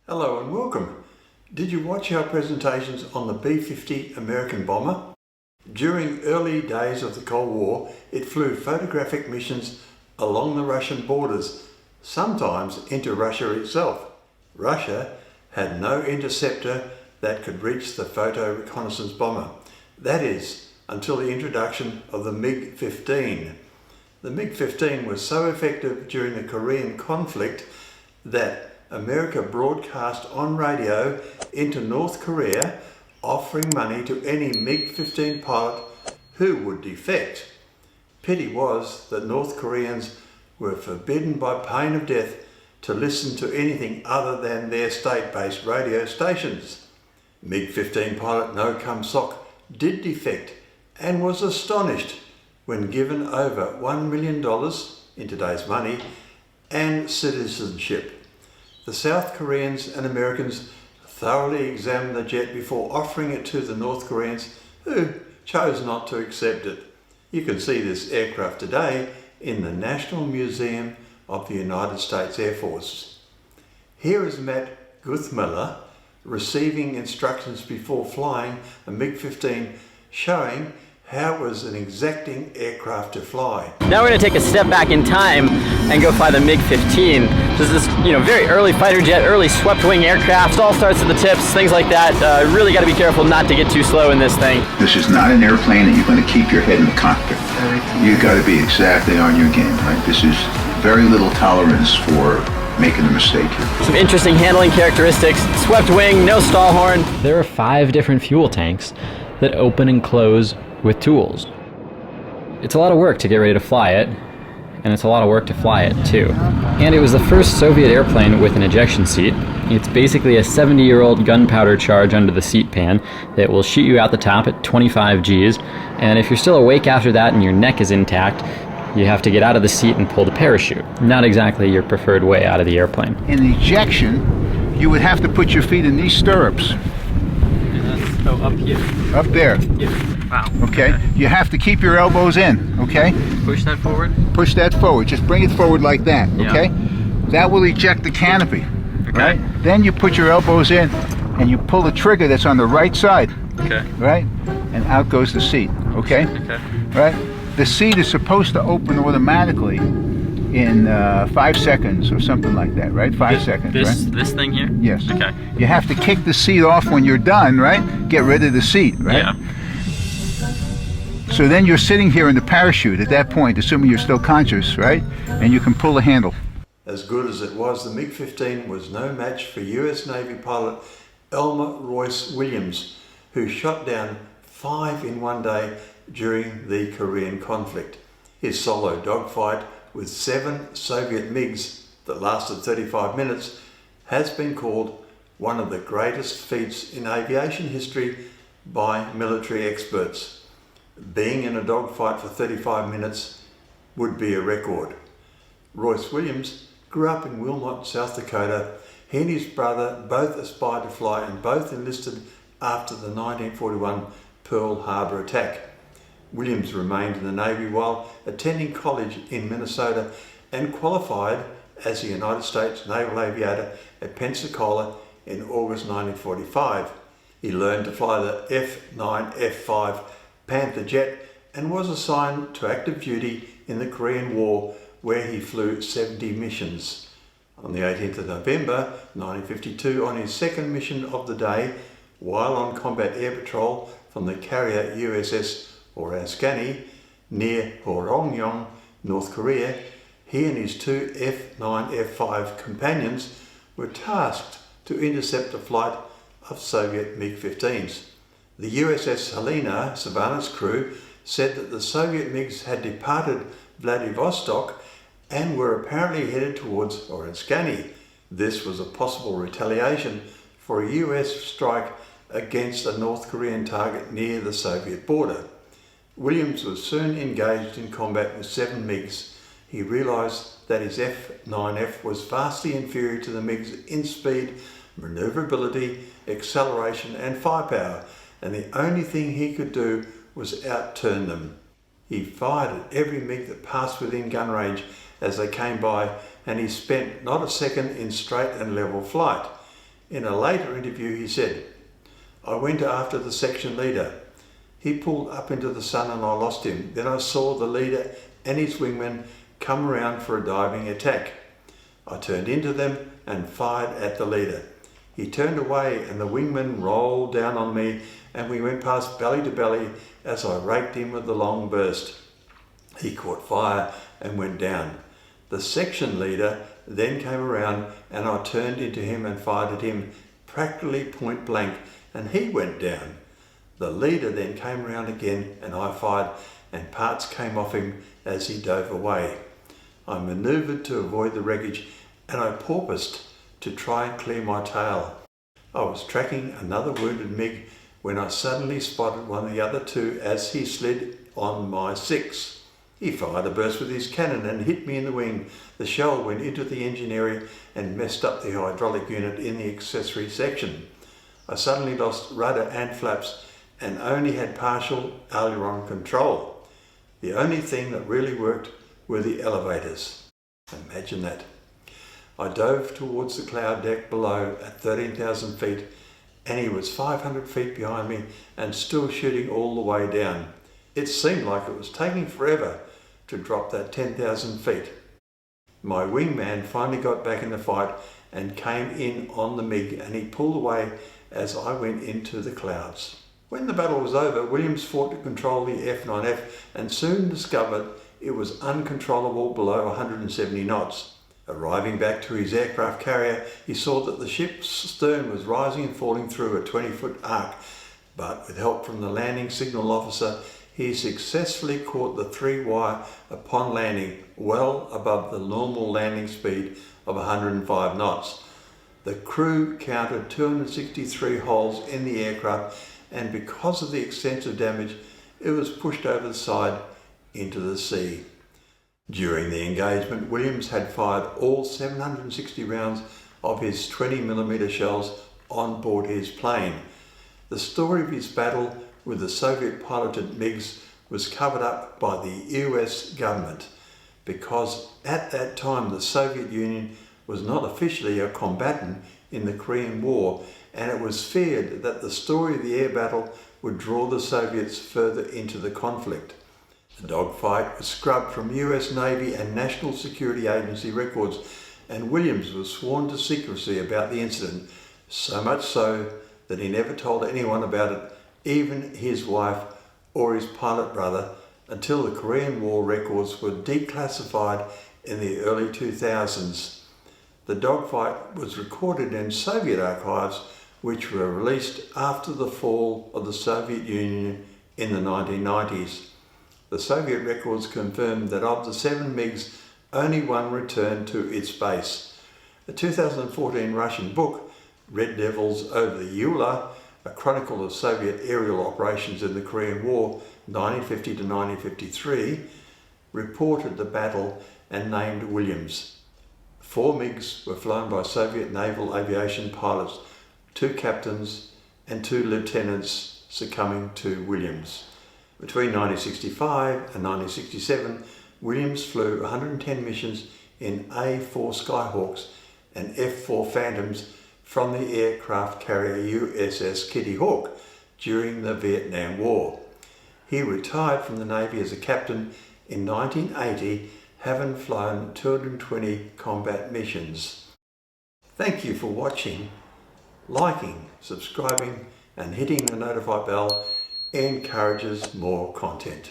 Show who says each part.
Speaker 1: Hello and welcome. Did you watch our presentations on the B-50 American bomber? During early days of the Cold War, it flew photographic missions along the Russian borders, sometimes into Russia itself. Russia had no interceptor that could reach the photo reconnaissance bomber. That is, until the introduction of the MiG-15. The MiG-15 was so effective during the Korean conflict that America broadcast on radio into North Korea, offering money to any MiG-15 pilot who would defect. Pity was that North Koreans were forbidden by pain of death to listen to anything other than their state-based radio stations. MiG-15 pilot Kum-sok did defect and was astonished when given over $1 million in today's money and citizenship. The South Koreans and Americans thoroughly examined the jet before offering it to the North Koreans, who chose not to accept it. You can see this aircraft today in the National Museum of the United States Air Force. Here is Matt Guthmiller receiving instructions before flying a MiG-15, showing how it was an exacting aircraft to fly.
Speaker 2: Now we're going to take a step back in time and go fly the MiG-15. This is very early fighter jet, early swept wing aircraft. It all starts at the tips, things like that. Really got to be careful not to get too slow in this thing.
Speaker 3: This is not an airplane that you're going to keep your head in the cockpit. You've got to be exactly on your game, right? This is very little tolerance for making a mistake here.
Speaker 2: Some interesting handling characteristics. Swept wing, no stall horn. There are 5 different fuel tanks that open and close with tools. It's a lot of work to get ready to fly it, and it's a lot of work to fly it too. And it was the first Soviet airplane with an ejection seat. It's basically a 70-year-old gunpowder charge under the seat pan that will shoot you out the top at 25 Gs, and if you're still awake after that and your neck is intact, you have to get out of the seat and pull the parachute. Not exactly your preferred way out of the airplane.
Speaker 3: In ejection, you would have to put your feet in these stirrups.
Speaker 2: Oh, up here.
Speaker 3: Up there.
Speaker 2: Yeah. Wow.
Speaker 3: Okay? You have to keep your elbows in, okay?
Speaker 2: Push that forward?
Speaker 3: Push that forward. Just bring it forward like that, okay?
Speaker 2: Yeah.
Speaker 3: That will eject the canopy,
Speaker 2: okay.
Speaker 3: Right? Then you put your elbows in and you pull the trigger that's on the right side,
Speaker 2: okay.
Speaker 3: Right? And out goes the seat, okay?
Speaker 2: Okay.
Speaker 3: Right? The seat is supposed to open automatically in 5 seconds or something like that, right? 5 seconds, right?
Speaker 2: This thing here?
Speaker 3: Yes.
Speaker 2: Okay.
Speaker 3: You have to kick the seat off when you're done, right? Get rid of the seat, right?
Speaker 2: Yeah.
Speaker 3: So then you're sitting here in the parachute at that point, assuming you're still conscious, right? And you can pull the handle.
Speaker 1: As good as it was, the MiG-15 was no match for US Navy pilot Royce Williams, who shot down 5 in one day during the Korean conflict. His solo dogfight with 7 Soviet MiGs that lasted 35 minutes has been called one of the greatest feats in aviation history by military experts. Being in a dogfight for 35 minutes would be a record. Royce Williams grew up in Wilmot, South Dakota. He and his brother both aspired to fly and both enlisted after the 1941 Pearl Harbor attack. Williams remained in the Navy while attending college in Minnesota and qualified as a United States Naval Aviator at Pensacola in August 1945. He learned to fly the F9F Panther jet and was assigned to active duty in the Korean War, where he flew 70 missions. On the 18th of November 1952, on his second mission of the day, while on combat air patrol from the carrier USS Askani near Hworongyong, North Korea, he and his 2 F9F companions were tasked to intercept a flight of Soviet MiG-15s. The USS Helena Savannah's crew said that the Soviet MiGs had departed Vladivostok and were apparently headed towards Askani. This was a possible retaliation for a US strike against a North Korean target near the Soviet border. Williams was soon engaged in combat with 7 MiGs. He realised that his F9F was vastly inferior to the MiGs in speed, manoeuvrability, acceleration and firepower, and the only thing he could do was outturn them. He fired at every MiG that passed within gun range as they came by, and he spent not a second in straight and level flight. In a later interview he said, "I went after the section leader. He pulled up into the sun and I lost him. Then I saw the leader and his wingman come around for a diving attack. I turned into them and fired at the leader. He turned away and the wingman rolled down on me and we went past belly to belly as I raked him with the long burst. He caught fire and went down. The section leader then came around and I turned into him and fired at him practically point blank and he went down. The leader then came around again and I fired and parts came off him as he dove away. I manoeuvred to avoid the wreckage and I porpoised to try and clear my tail. I was tracking another wounded MiG when I suddenly spotted one of the other two as he slid on my 6. He fired a burst with his cannon and hit me in the wing. The shell went into the engine area and messed up the hydraulic unit in the accessory section. I suddenly lost rudder and flaps and only had partial aileron control. The only thing that really worked were the elevators." Imagine that. I dove towards the cloud deck below at 13,000 feet and he was 500 feet behind me and still shooting all the way down. It seemed like it was taking forever to drop that 10,000 feet. My wingman finally got back in the fight and came in on the MiG and he pulled away as I went into the clouds. When the battle was over, Williams fought to control the F9F and soon discovered it was uncontrollable below 170 knots. Arriving back to his aircraft carrier, he saw that the ship's stern was rising and falling through a 20-foot arc, but with help from the landing signal officer, he successfully caught the 3-wire upon landing well above the normal landing speed of 105 knots. The crew counted 263 holes in the aircraft and because of the extensive damage, it was pushed over the side into the sea. During the engagement, Williams had fired all 760 rounds of his 20mm shells on board his plane. The story of his battle with the Soviet-piloted MiGs was covered up by the US government because at that time the Soviet Union was not officially a combatant in the Korean War and it was feared that the story of the air battle would draw the Soviets further into the conflict. The dogfight was scrubbed from US Navy and National Security Agency records and Williams was sworn to secrecy about the incident, so much so that he never told anyone about it, even his wife or his pilot brother, until the Korean War records were declassified in the early 2000s. The dogfight was recorded in Soviet archives, which were released after the fall of the Soviet Union in the 1990s. The Soviet records confirmed that of the 7 MiGs, only one returned to its base. A 2014 Russian book, Red Devils over the Ula, a chronicle of Soviet aerial operations in the Korean War, 1950 to 1953, reported the battle and named Williams. 4 MiGs were flown by Soviet naval aviation pilots, 2 captains and 2 lieutenants succumbing to Williams. Between 1965 and 1967, Williams flew 110 missions in A4 Skyhawks and F4 Phantoms from the aircraft carrier USS Kitty Hawk during the Vietnam War. He retired from the Navy as a captain in 1980, having flown 220 combat missions. Thank you for watching. Liking, subscribing and hitting the notify bell encourages more content.